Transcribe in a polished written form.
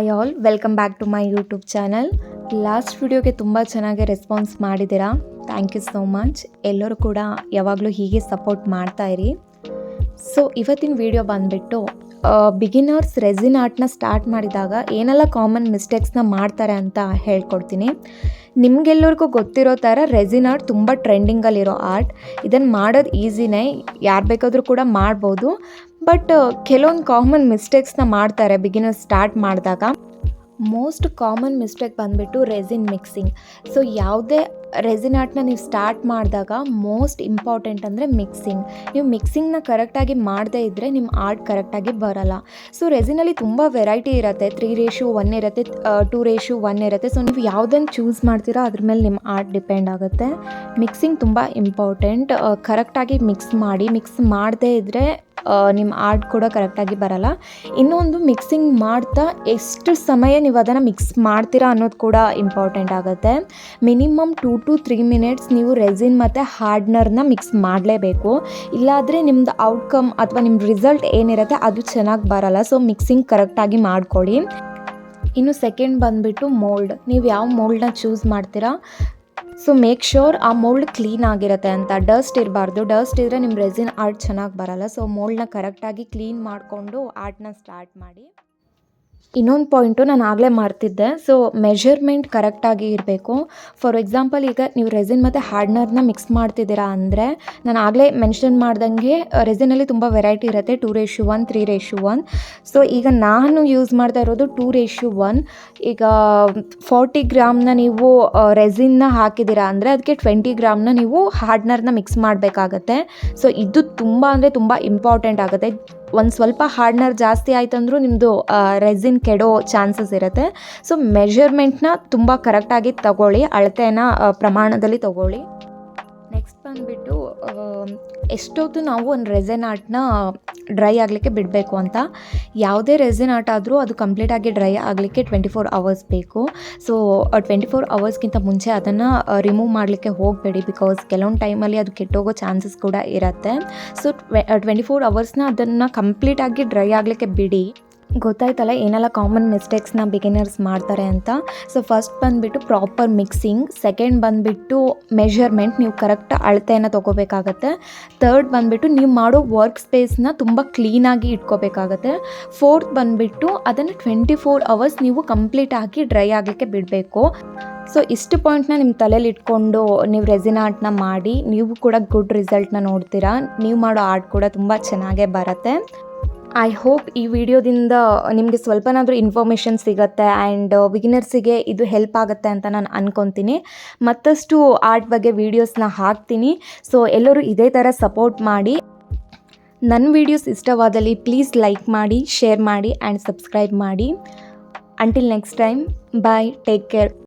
Hi all, welcome back to my YouTube channel. Last ವಿಡಿಯೋಗೆ ತುಂಬ ಚೆನ್ನಾಗಿ ರೆಸ್ಪಾನ್ಸ್ ಮಾಡಿದ್ದೀರಾ. Thank you so much. ಎಲ್ಲರೂ ಕೂಡ ಯಾವಾಗಲೂ ಹೀಗೆ ಸಪೋರ್ಟ್ ಮಾಡ್ತಾಯಿರಿ. ಸೊ ಇವತ್ತಿನ ವಿಡಿಯೋ ಬಂದುಬಿಟ್ಟು ಬಿಗಿನರ್ಸ್ ರೆಸಿನ್ ಆರ್ಟ್ನ ಸ್ಟಾರ್ಟ್ ಮಾಡಿದಾಗ ಏನೆಲ್ಲ ಕಾಮನ್ ಮಿಸ್ಟೇಕ್ಸ್ನ ಮಾಡ್ತಾರೆ ಅಂತ ಹೇಳ್ಕೊಡ್ತೀನಿ. ನಿಮಗೆಲ್ಲರಿಗೂ ಗೊತ್ತಿರೋ ಥರ ರೆಸಿನ್ ಆರ್ಟ್ ತುಂಬ ಟ್ರೆಂಡಿಂಗಲ್ಲಿರೋ ಆರ್ಟ್. ಇದನ್ನು ಮಾಡೋದು ಈಸಿನೇ, ಯಾರು ಬೇಕಾದರೂ ಕೂಡ ಮಾಡ್ಬೋದು. ಬಟ್ ಕೆಲವೊಂದು ಕಾಮನ್ ಮಿಸ್ಟೇಕ್ಸ್ನ ಮಾಡ್ತಾರೆ ಬಿಗಿನರ್ಸ್ ಸ್ಟಾರ್ಟ್ ಮಾಡಿದಾಗ. ಮೋಸ್ಟ್ ಕಾಮನ್ ಮಿಸ್ಟೇಕ್ ಬಂದುಬಿಟ್ಟು ರೆಸಿನ್ ಮಿಕ್ಸಿಂಗ್. ಸೊ ಯಾವುದೇ ರೆಸಿನ್ ಆರ್ಟ್ನ ನೀವು ಸ್ಟಾರ್ಟ್ ಮಾಡಿದಾಗ ಮೋಸ್ಟ್ ಇಂಪಾರ್ಟೆಂಟ್ ಅಂದರೆ ಮಿಕ್ಸಿಂಗ್. ನೀವು ಮಿಕ್ಸಿಂಗ್ನ ಕರೆಕ್ಟಾಗಿ ಮಾಡದೇ ಇದ್ದರೆ ನಿಮ್ಮ ಆರ್ಟ್ ಕರೆಕ್ಟಾಗಿ ಬರೋಲ್ಲ. ಸೊ ರೆಸಿನಲ್ಲಿ ತುಂಬ ವೆರೈಟಿ ಇರುತ್ತೆ. 3:1 ಇರುತ್ತೆ, 2:1 ಇರುತ್ತೆ. ಸೊ ನೀವು ಯಾವುದನ್ನು ಚೂಸ್ ಮಾಡ್ತೀರೋ ಅದ್ರ ಮೇಲೆ ನಿಮ್ಮ ಆರ್ಟ್ ಡಿಪೆಂಡ್ ಆಗುತ್ತೆ. ಮಿಕ್ಸಿಂಗ್ ತುಂಬ ಇಂಪಾರ್ಟೆಂಟ್. ಕರೆಕ್ಟಾಗಿ ಮಿಕ್ಸ್ ಮಾಡಿ. ಮಿಕ್ಸ್ ಮಾಡದೇ ಇದ್ದರೆ ನಿಮ್ಮ ಆರ್ಟ್ ಕೂಡ ಕರೆಕ್ಟಾಗಿ ಬರೋಲ್ಲ. ಇನ್ನೊಂದು, ಮಿಕ್ಸಿಂಗ್ ಮಾಡ್ತಾ ಎಷ್ಟು ಸಮಯ ನೀವು ಅದನ್ನು ಮಿಕ್ಸ್ ಮಾಡ್ತೀರಾ ಅನ್ನೋದು ಕೂಡ ಇಂಪಾರ್ಟೆಂಟ್ ಆಗುತ್ತೆ. ಮಿನಿಮಮ್ 2 to 3 minutes ನೀವು ರೆಸಿನ್ ಮತ್ತು ಹಾರ್ಡ್ನರ್ನ ಮಿಕ್ಸ್ ಮಾಡಲೇಬೇಕು. ಇಲ್ಲಾದರೆ ನಿಮ್ಮದು ಔಟ್ಕಮ್ ಅಥವಾ ನಿಮ್ಮ ರಿಸಲ್ಟ್ ಏನಿರುತ್ತೆ ಅದು ಚೆನ್ನಾಗಿ ಬರೋಲ್ಲ. ಸೊ ಮಿಕ್ಸಿಂಗ್ ಕರೆಕ್ಟಾಗಿ ಮಾಡ್ಕೊಳ್ಳಿ. ಇನ್ನು ಸೆಕೆಂಡ್ ಬಂದುಬಿಟ್ಟು ಮೋಲ್ಡ್. ನೀವು ಯಾವ ಮೋಲ್ಡ್ನ ಚೂಸ್ ಮಾಡ್ತೀರಾ, ಸೊ ಮೇಕ್ ಶ್ಯೂರ್ ಆ ಮೋಲ್ಡ್ ಕ್ಲೀನ್ ಆಗಿರುತ್ತೆ ಅಂತ. ಡಸ್ಟ್ ಇರಬಾರ್ದು. ಡಸ್ಟ್ ಇದ್ದರೆ ನಿಮ್ಮ ರೆಸಿನ್ ಆರ್ಟ್ ಚೆನ್ನಾಗಿ ಬರೋಲ್ಲ. ಸೊ ಮೋಲ್ಡ್ನ ಕರೆಕ್ಟಾಗಿ ಕ್ಲೀನ್ ಮಾಡಿಕೊಂಡು ಆರ್ಟ್ನ ಸ್ಟಾರ್ಟ್ ಮಾಡಿ. ಇನ್ನೊಂದು ಪಾಯಿಂಟು ನಾನು ಆಗಲೇ ಮಾಡ್ತಿದ್ದೆ. ಸೊ ಮೆಷರ್ಮೆಂಟ್ ಕರೆಕ್ಟಾಗಿ ಇರಬೇಕು. ಫಾರ್ ಎಕ್ಸಾಂಪಲ್, ಈಗ ನೀವು ರೆಸಿನ್ ಮತ್ತು ಹಾರ್ಡ್ನರ್ನ ಮಿಕ್ಸ್ ಮಾಡ್ತಿದ್ದೀರಾ ಅಂದರೆ, ನಾನು ಆಗಲೇ ಮೆನ್ಷನ್ ಮಾಡ್ದಂಗೆ ರೆಸಿನಲ್ಲಿ ತುಂಬ ವೆರೈಟಿ ಇರುತ್ತೆ. 2:1, 3:1. ಸೊ ಈಗ ನಾನು ಯೂಸ್ ಮಾಡ್ತಾ ಇರೋದು 2:1. ಈಗ 40 ಗ್ರಾಮ್ನ ನೀವು ರೆಸಿನ್ನ ಹಾಕಿದ್ದೀರಾ ಅಂದರೆ ಅದಕ್ಕೆ 20 ಗ್ರಾಮ್ನ ನೀವು ಹಾರ್ಡ್ನರ್ನ ಮಿಕ್ಸ್ ಮಾಡಬೇಕಾಗತ್ತೆ. ಸೊ ಇದು ತುಂಬ ಅಂದರೆ ತುಂಬ ಇಂಪಾರ್ಟೆಂಟ್ ಆಗುತ್ತೆ. ಒಂದು ಸ್ವಲ್ಪ ಹಾರ್ಡ್ನರ್ ಜಾಸ್ತಿ ಆಯ್ತಂದ್ರೂ ನಿಮ್ಮದು ರೆಸಿನ್ ಕೆಡೋ ಚಾನ್ಸಸ್ ಇರುತ್ತೆ. ಸೊ ಮೆಷರ್ಮೆಂಟ್ನ ತುಂಬ ಕರೆಕ್ಟಾಗಿ ತಗೊಳ್ಳಿ, ಅಳತೆನ ಪ್ರಮಾಣದಲ್ಲಿ ತಗೊಳ್ಳಿ. ನೆಕ್ಸ್ಟ್ ಬಂದುಬಿಟ್ಟು ಎಷ್ಟೊತ್ತು ನಾವು ಒಂದು ರೆಸಿನ್ ಆರ್ಟ್ನ ಡ್ರೈ ಆಗಲಿಕ್ಕೆ ಬಿಡಬೇಕು ಅಂತ. ಯಾವುದೇ ರೆಸಿನ್ ಆರ್ಟ್ ಆದರೂ ಅದು ಕಂಪ್ಲೀಟಾಗಿ ಡ್ರೈ ಆಗಲಿಕ್ಕೆ 24 hours ಬೇಕು. ಸೊ 24 hours ಮುಂಚೆ ಅದನ್ನು ರಿಮೂವ್ ಮಾಡಲಿಕ್ಕೆ ಹೋಗಬೇಡಿ. ಬಿಕಾಸ್ ಕೆಲವೊಂದು ಟೈಮಲ್ಲಿ ಅದು ಕೆಟ್ಟೋಗೋ ಚಾನ್ಸಸ್ ಕೂಡ ಇರುತ್ತೆ. ಸೊ 24 hours ಅದನ್ನು ಕಂಪ್ಲೀಟಾಗಿ ಡ್ರೈ ಆಗಲಿಕ್ಕೆ ಬಿಡಿ. ಗೊತ್ತಾಯ್ತಲ್ಲ ಏನೆಲ್ಲ ಕಾಮನ್ ಮಿಸ್ಟೇಕ್ಸ್ನ ಬಿಗಿನರ್ಸ್ ಮಾಡ್ತಾರೆ ಅಂತ. ಸೊ ಫಸ್ಟ್ ಬಂದುಬಿಟ್ಟು ಪ್ರಾಪರ್ ಮಿಕ್ಸಿಂಗ್. ಸೆಕೆಂಡ್ ಬಂದುಬಿಟ್ಟು ಮೆಷರ್ಮೆಂಟ್, ನೀವು ಕರೆಕ್ಟ್ ಅಳತೆಯನ್ನು ತೊಗೋಬೇಕಾಗತ್ತೆ. ಥರ್ಡ್ ಬಂದುಬಿಟ್ಟು ನೀವು ಮಾಡೋ ವರ್ಕ್ ಸ್ಪೇಸ್ನ ತುಂಬ ಕ್ಲೀನಾಗಿ ಇಟ್ಕೋಬೇಕಾಗತ್ತೆ. ಫೋರ್ತ್ ಬಂದುಬಿಟ್ಟು ಅದನ್ನು 24 hours ನೀವು ಕಂಪ್ಲೀಟಾಗಿ ಡ್ರೈ ಆಗಲಿಕ್ಕೆ ಬಿಡಬೇಕು. ಸೊ ಇಷ್ಟು ಪಾಯಿಂಟ್ನ ನಿಮ್ಮ ತಲೆಯಲ್ಲಿ ಇಟ್ಕೊಂಡು ನೀವು ರೆಸಿನ್ ಆರ್ಟ್ನ ಮಾಡಿ, ನೀವು ಕೂಡ ಗುಡ್ ರಿಸಲ್ಟ್ನ ನೋಡ್ತೀರಾ. ನೀವು ಮಾಡೋ ಆರ್ಟ್ ಕೂಡ ತುಂಬ ಚೆನ್ನಾಗೇ ಬರುತ್ತೆ. ಐ ಹೋಪ್ ಈ ವಿಡಿಯೋದಿಂದ ನಿಮಗೆ ಸ್ವಲ್ಪನಾದರೂ ಇನ್ಫಾರ್ಮೇಷನ್ ಸಿಗುತ್ತೆ ಆ್ಯಂಡ್ ಬಿಗಿನರ್ಸಿಗೆ ಇದು ಹೆಲ್ಪ್ ಆಗುತ್ತೆ ಅಂತ ನಾನು ಅಂದ್ಕೊತೀನಿ. ಮತ್ತಷ್ಟು ಆರ್ಟ್ ಬಗ್ಗೆ ವೀಡಿಯೋಸ್ನ ಹಾಕ್ತೀನಿ. ಸೊ ಎಲ್ಲರೂ ಇದೇ ಥರ ಸಪೋರ್ಟ್ ಮಾಡಿ. ನನ್ನ ವೀಡಿಯೋಸ್ ಇಷ್ಟವಾದಲ್ಲಿ ಪ್ಲೀಸ್ ಲೈಕ್ ಮಾಡಿ, ಶೇರ್ ಮಾಡಿ ಆ್ಯಂಡ್ ಸಬ್ಸ್ಕ್ರೈಬ್ ಮಾಡಿ. ಅಂಟಿಲ್ ನೆಕ್ಸ್ಟ್ ಟೈಮ್, ಬಾಯ್, ಟೇಕ್ ಕೇರ್.